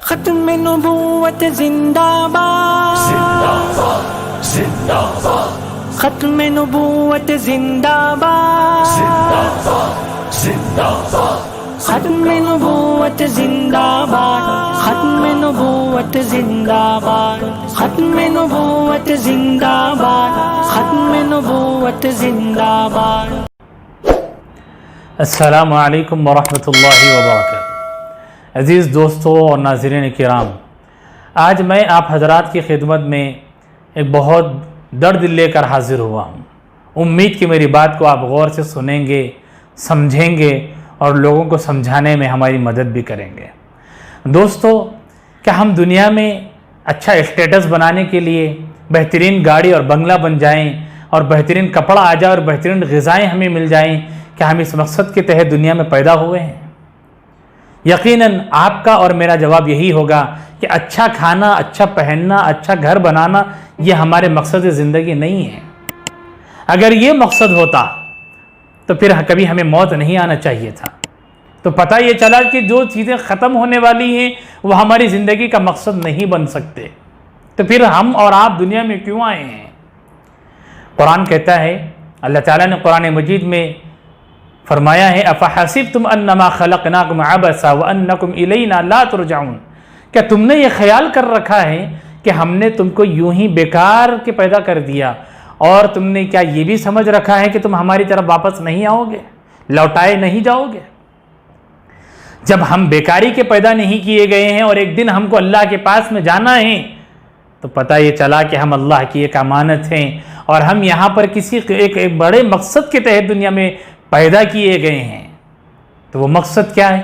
ختم نبوت زندہ باد، زندہ باد، زندہ باد، ختم نبوت زندہ باد، زندہ باد، زندہ باد، ختم نبوت زندہ باد، ختم نبوت زندہ باد، ختم نبوت زندہ باد، ختم نبوت زندہ باد۔ السلام علیکم ورحمۃ اللہ وبرکاتہ۔ عزیز دوستوں اور ناظرین کرام، آج میں آپ حضرات کی خدمت میں ایک بہت درد لے کر حاضر ہوا ہوں۔ امید کہ میری بات کو آپ غور سے سنیں گے، سمجھیں گے اور لوگوں کو سمجھانے میں ہماری مدد بھی کریں گے۔ دوستو، کیا ہم دنیا میں اچھا اسٹیٹس بنانے کے لیے بہترین گاڑی اور بنگلہ بن جائیں اور بہترین کپڑا آ جائے اور بہترین غذائیں ہمیں مل جائیں، کیا ہم اس مقصد کے تحت دنیا میں پیدا ہوئے ہیں؟ یقیناً آپ کا اور میرا جواب یہی ہوگا کہ اچھا کھانا، اچھا پہننا، اچھا گھر بنانا یہ ہمارے مقصد زندگی نہیں ہے۔ اگر یہ مقصد ہوتا تو پھر کبھی ہمیں موت نہیں آنا چاہیے تھا۔ تو پتہ یہ چلا کہ جو چیزیں ختم ہونے والی ہیں وہ ہماری زندگی کا مقصد نہیں بن سکتے، تو پھر ہم اور آپ دنیا میں کیوں آئے ہیں؟ قرآن کہتا ہے، اللہ تعالیٰ نے قرآن مجید میں فرمایا ہے، افحسبتم انما خلقناکم عبثا وانکم الینا لا ترجعون، کیا تم نے یہ خیال کر رکھا ہے کہ ہم نے تم کو یوں ہی بیکار کے پیدا کر دیا، اور تم نے کیا یہ بھی سمجھ رکھا ہے کہ تم ہماری طرف واپس نہیں آؤ گے، لوٹائے نہیں جاؤ گے؟ جب ہم بیکاری کے پیدا نہیں کیے گئے ہیں اور ایک دن ہم کو اللہ کے پاس میں جانا ہے، تو پتہ یہ چلا کہ ہم اللہ کی ایک امانت ہیں اور ہم یہاں پر کسی ایک بڑے مقصد کے تحت دنیا میں پیدا کیے گئے ہیں۔ تو وہ مقصد کیا ہے؟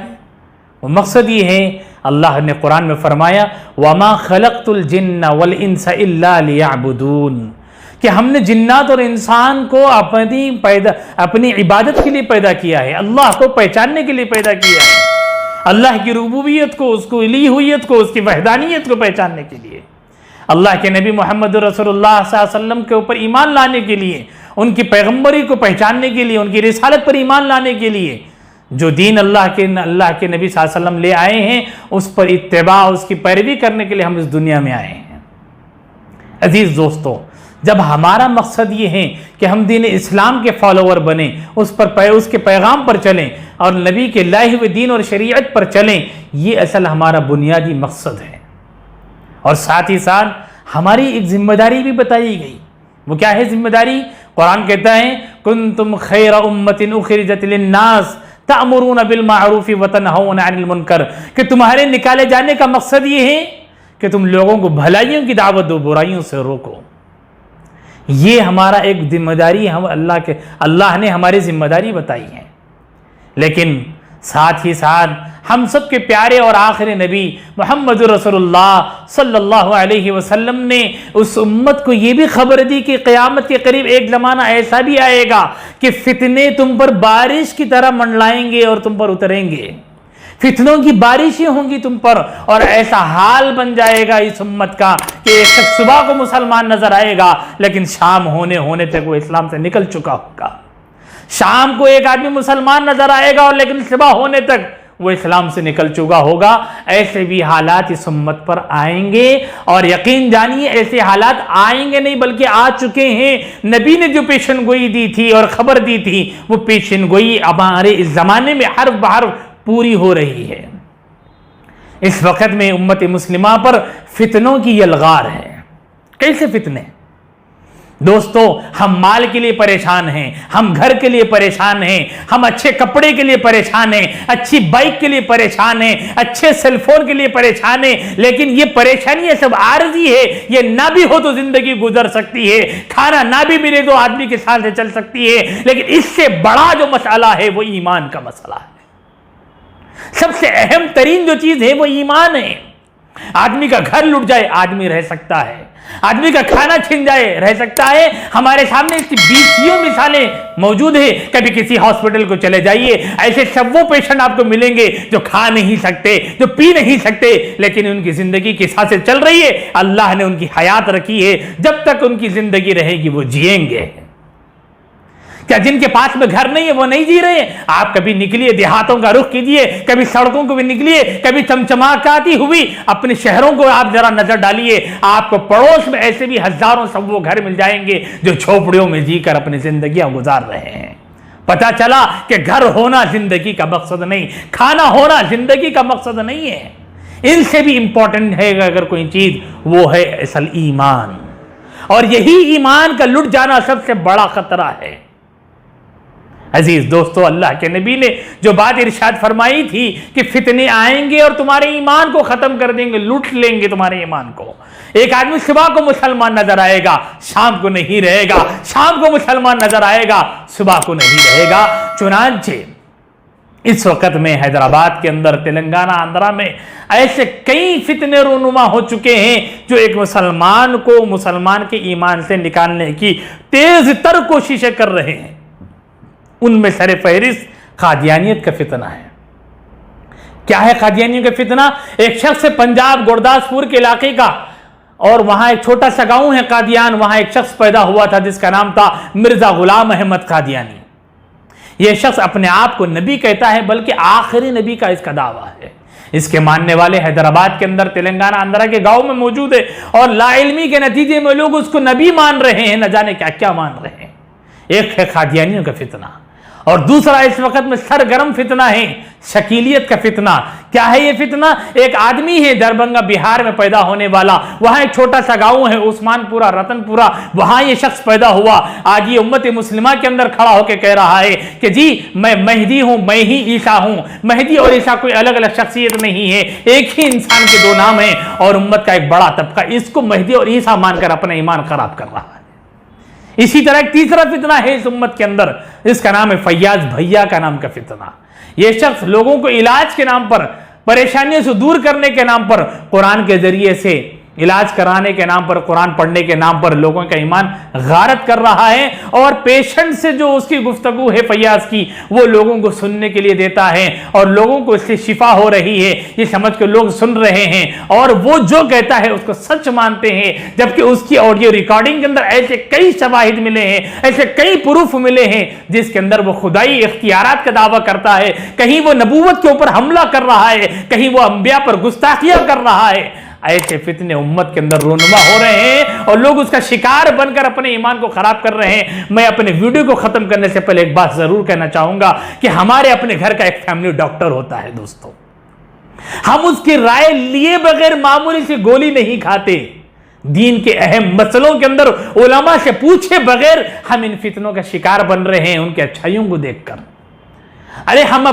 وہ مقصد یہ ہے، اللہ نے قرآن میں فرمایا وَمَا خَلَقْتُ الْجِنَّ وَالْإِنسَ إِلَّا لِيَعْبُدُونَ، کہ ہم نے جنات اور انسان کو اپنی عبادت کے لیے پیدا کیا ہے، اللہ کو پہچاننے کے لیے پیدا کیا ہے، اللہ کی ربوبیت کو، اس کو الوہیت کو، اس کی وحدانیت کو پہچاننے کے لیے، اللہ کے نبی محمد رسول اللہ صلی اللہ علیہ وسلم کے اوپر ایمان لانے کے لیے، ان کی پیغمبری کو پہچاننے کے لیے، ان کی رسالت پر ایمان لانے کے لیے، جو دین اللہ کے نبی صلی اللہ علیہ وسلم لے آئے ہیں اس پر اتباع، اس کی پیروی کرنے کے لیے ہم اس دنیا میں آئے ہیں۔ عزیز دوستو، جب ہمارا مقصد یہ ہے کہ ہم دین اسلام کے فالوور بنیں، اس کے پیغام پر چلیں اور نبی کے لائے ہوئے دین اور شریعت پر چلیں، یہ اصل ہمارا بنیادی مقصد ہے۔ اور ساتھ ہی ساتھ ہماری ایک ذمہ داری بھی بتائی گئی۔ وہ کیا ہے ذمہ داری؟ قرآن کہتا ہے کنتم خیر امت اخرجت للناس تأمرون بالمعروف وتنہون عن المنکر، کہ تمہارے نکالے جانے کا مقصد یہ ہے کہ تم لوگوں کو بھلائیوں کی دعوت دو، برائیوں سے روکو۔ یہ ہمارا ایک ذمہ داری اللہ نے ہماری ذمہ داری بتائی ہے۔ لیکن ساتھ ہی ساتھ ہم سب کے پیارے اور آخری نبی محمد رسول اللہ صلی اللہ علیہ وسلم نے اس امت کو یہ بھی خبر دی کہ قیامت کے قریب ایک زمانہ ایسا بھی آئے گا کہ فتنے تم پر بارش کی طرح منڈلائیں گے اور تم پر اتریں گے، فتنوں کی بارشیں ہوں گی تم پر، اور ایسا حال بن جائے گا اس امت کا کہ ایک شخص صبح کو مسلمان نظر آئے گا لیکن شام ہونے تک وہ اسلام سے نکل چکا ہوگا، شام کو ایک آدمی مسلمان نظر آئے گا اور لیکن صبح ہونے تک وہ اسلام سے نکل چکا ہوگا۔ ایسے بھی حالات اس امت پر آئیں گے، اور یقین جانیے ایسے حالات آئیں گے نہیں بلکہ آ چکے ہیں۔ نبی نے جو پیشن گوئی دی تھی اور خبر دی تھی، وہ پیشن گوئی ہمارے اس زمانے میں حرف بحرف پوری ہو رہی ہے۔ اس وقت میں امت مسلمہ پر فتنوں کی یلغار ہے۔ کیسے فتنے؟ دوستو، ہم مال کے لیے پریشان ہیں، ہم گھر کے لیے پریشان ہیں، ہم اچھے کپڑے کے لیے پریشان ہیں، اچھی بائک کے لیے پریشان ہیں، اچھے سیل فون کے لیے پریشان ہیں، لیکن یہ پریشانی سب عارضی ہے۔ یہ نہ بھی ہو تو زندگی گزر سکتی ہے، کھانا نہ بھی ملے تو آدمی کے ساتھ سے چل سکتی ہے، لیکن اس سے بڑا جو مسئلہ ہے وہ ایمان کا مسئلہ ہے۔ سب سے اہم ترین جو چیز ہے وہ ایمان ہے۔ آدمی کا گھر لٹ جائے آدمی رہ سکتا ہے، آدمی کا کھانا چھن جائے رہ سکتا ہے۔ ہمارے سامنے اس کی 20 مثالیں موجود ہیں۔ کبھی کسی ہاسپٹل کو چلے جائیے، ایسے سب وہ پیشنٹ آپ کو ملیں گے جو کھا نہیں سکتے، جو پی نہیں سکتے، لیکن ان کی زندگی کی سانسیں چل رہی ہے، اللہ نے ان کی حیات رکھی ہے، جب تک ان کی زندگی رہے گی وہ جئیں گے۔ کیا جن کے پاس میں گھر نہیں ہے وہ نہیں جی رہے ہیں؟ آپ کبھی نکلیے، دیہاتوں کا رخ کیجئے، کبھی سڑکوں کو بھی نکلیے، کبھی چمچماتی ہوئی اپنے شہروں کو آپ ذرا نظر ڈالیے، آپ کو پڑوس میں ایسے بھی ہزاروں سو گھر مل جائیں گے جو جھوپڑیوں میں جی کر اپنی زندگیاں گزار رہے ہیں۔ پتا چلا کہ گھر ہونا زندگی کا مقصد نہیں، کھانا ہونا زندگی کا مقصد نہیں ہے۔ ان سے بھی امپورٹنٹ ہے اگر کوئی چیز، وہ ہے اصل ایمان، اور یہی ایمان کا لٹ جانا سب سے بڑا خطرہ ہے۔ عزیز دوستو، اللہ کے نبی نے جو بات ارشاد فرمائی تھی کہ فتنے آئیں گے اور تمہارے ایمان کو ختم کر دیں گے، لوٹ لیں گے تمہارے ایمان کو۔ ایک آدمی صبح کو مسلمان نظر آئے گا، شام کو نہیں رہے گا، شام کو مسلمان نظر آئے گا، صبح کو نہیں رہے گا۔ چنانچہ اس وقت میں حیدرآباد کے اندر، تلنگانہ، آندھرا میں ایسے کئی فتنے رونما ہو چکے ہیں جو ایک مسلمان کو مسلمان کے ایمان سے نکالنے کی تیز تر کوششیں کر رہے ہیں۔ ان میں سر فہرست قادیانیت کا فتنہ ہے۔ کیا ہے قادیانیوں کا فتنہ؟ ایک شخص پنجاب گرداسپور کے علاقے کا، اور وہاں ایک چھوٹا سا گاؤں ہے قادیان، وہاں ایک شخص پیدا ہوا تھا جس کا نام تھا مرزا غلام احمد قادیانی۔ یہ شخص اپنے آپ کو نبی کہتا ہے، بلکہ آخری نبی کا اس کا دعویٰ ہے۔ اس کے ماننے والے حیدرآباد کے اندر، تلنگانہ، آندھرا کے گاؤں میں موجود ہے، اور لا علمی کے نتیجے میں لوگ اس کو نبی مان رہے ہیں، نہ جانے کیا کیا مان رہے ہیں۔ ایک ہے قادیانیوں کا فتنہ، اور دوسرا اس وقت میں سرگرم فتنہ ہے شکیلیت کا فتنہ۔ کیا ہے یہ فتنہ؟ ایک آدمی ہے دربھنگہ بہار میں پیدا ہونے والا، وہاں ایک چھوٹا سا گاؤں ہے عثمان پورہ، رتن پورہ، وہاں یہ شخص پیدا ہوا۔ آج یہ امت مسلمہ کے اندر کھڑا ہو کے کہہ رہا ہے کہ جی میں مہدی ہوں، میں ہی عیسیٰ ہوں۔ مہدی اور عیسیٰ کوئی الگ الگ شخصیت نہیں ہے، ایک ہی انسان کے دو نام ہیں، اور امت کا ایک بڑا طبقہ اس کو مہدی اور عیسیٰ مان کر اپنا ایمان خراب کر رہا ہے۔ اسی طرح ایک تیسرا فتنہ ہے اس امت کے اندر، اس کا نام ہے فیاض بھیا کا نام کا فتنہ۔ یہ شخص لوگوں کو علاج کے نام پر، پریشانیوں سے دور کرنے کے نام پر، قرآن کے ذریعے سے علاج کرانے کے نام پر، قرآن پڑھنے کے نام پر لوگوں کا ایمان غارت کر رہا ہے، اور پیشنٹ سے جو اس کی گفتگو ہے فیاض کی، وہ لوگوں کو سننے کے لیے دیتا ہے، اور لوگوں کو اس سے شفا ہو رہی ہے یہ سمجھ کے لوگ سن رہے ہیں، اور وہ جو کہتا ہے اس کو سچ مانتے ہیں، جبکہ اس کی آڈیو ریکارڈنگ کے اندر ایسے کئی شواہد ملے ہیں، ایسے کئی پروف ملے ہیں جس کے اندر وہ خدائی اختیارات کا دعویٰ کرتا ہے، کہیں وہ نبوت کے اوپر حملہ کر رہا ہے، کہیں وہ انبیاء پر گستاخیاں کر رہا ہے۔ ایسے فتنے امت کے اندر رونما ہو رہے ہیں، اور لوگ اس کا شکار بن کر اپنے ایمان کو خراب کر رہے ہیں۔ میں اپنے ویڈیو کو ختم کرنے سے پہلے ایک بات ضرور کہنا چاہوں گا کہ ہمارے اپنے گھر کا ایک فیملی ڈاکٹر ہوتا ہے دوستو، ہم اس کی رائے لیے بغیر معمولی سی گولی نہیں کھاتے۔ دین کے اہم مسئلوں کے اندر علماء سے پوچھے بغیر ہم ان فتنوں کا شکار بن رہے ہیں ان کے اچھائیوں کو دیکھ کر۔ ارے ہمیں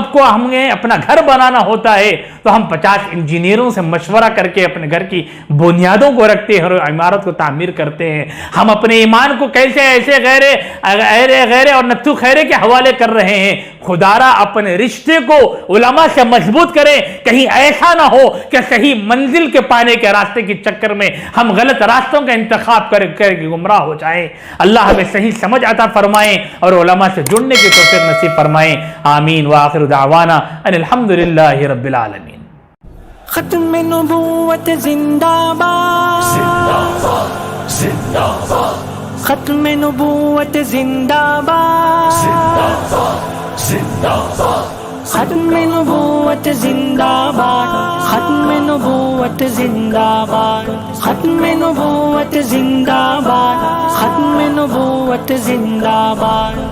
اپنا گھر بنانا ہوتا ہے تو ہم 50 انجینئروں سے مشورہ کر کے اپنے گھر کی بنیادوں کو رکھتے ہیں اور عمارت کو تعمیر کرتے ہیں۔ ہم اپنے ایمان کو کیسے ایسے غیرے اور نتھو خیرے کے حوالے کر رہے ہیں۔ خدارا اپنے رشتے کو علماء سے مضبوط کریں، کہیں ایسا نہ ہو کہ صحیح منزل کے پانے کے راستے کے چکر میں ہم غلط راستوں کا انتخاب کر کے گمراہ ہو جائیں۔ اللہ ہمیں صحیح سمجھ عطا فرمائیں اور علماء سے جڑنے کی توفیق نصیب فرمائیں۔ آمین وآخر دعوانا ان الحمدللہ رب العالمین۔ ختم نبوت زندہ باد، زندہ باد، زندہ باد، ختم نبوت زندہ باد، زندہ باد، زندہ باد، ختم نبوت زندہ باد، ختم نبوت زندہ باد، ختم نبوت زندہ باد، ختم نبوت زندہ باد۔